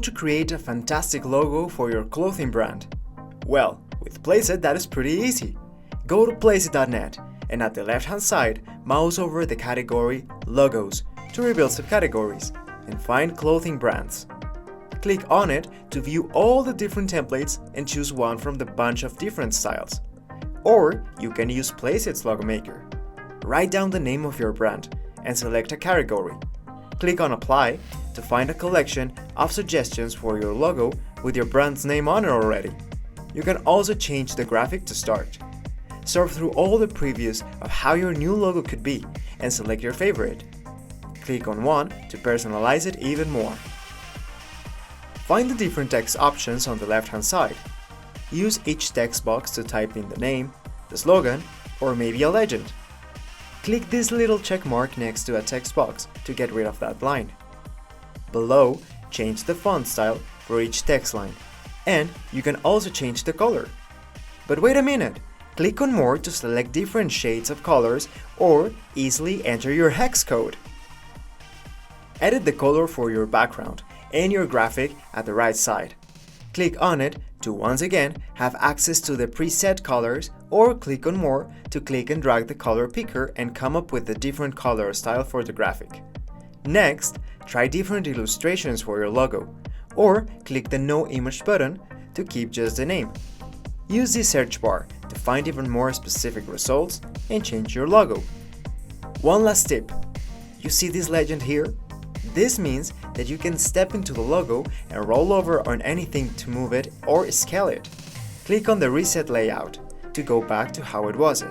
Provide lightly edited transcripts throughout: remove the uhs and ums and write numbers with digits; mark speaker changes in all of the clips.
Speaker 1: to create a fantastic logo for your clothing brand? Well, with Placeit that is pretty easy. Go to placeit.net and at the left hand side, mouse over the category Logos to reveal subcategories and find clothing brands. Click on it to view all the different templates and choose one from the bunch of different styles. Or you can use Placeit's Logo Maker. Write down the name of your brand and select a category. Click on Apply to find a collection of suggestions for your logo with your brand's name on it already. You can also change the graphic to start. Surf through all the previews of how your new logo could be and select your favorite. Click on one to personalize it even more. Find the different text options on the left-hand side. Use each text box to type in the name, the slogan, or maybe a legend. Click this little check mark next to a text box to get rid of that line. Below, change the font style for each text line, and you can also change the color. But wait a minute! Click on More to select different shades of colors or easily enter your hex code. Edit the color for your background and your graphic at the right side. Click on it to once again have access to the preset colors, or click on More to click and drag the color picker and come up with a different color style for the graphic. Next, try different illustrations for your logo, or click the No Image button to keep just the name. Use the search bar to find even more specific results and change your logo. One last tip. You see this legend here? This means that you can step into the logo and roll over on anything to move it or scale it. Click on the Reset Layout to go back to how it was.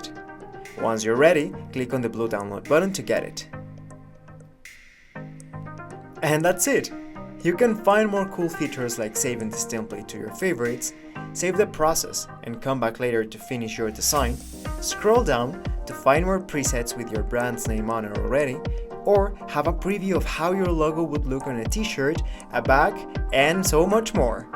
Speaker 1: Once you're ready, click on the blue download button to get it. And that's it! You can find more cool features like saving this template to your favorites, save the process and come back later to finish your design, scroll down to find more presets with your brand's name on it already, or have a preview of how your logo would look on a t-shirt, a bag, and so much more.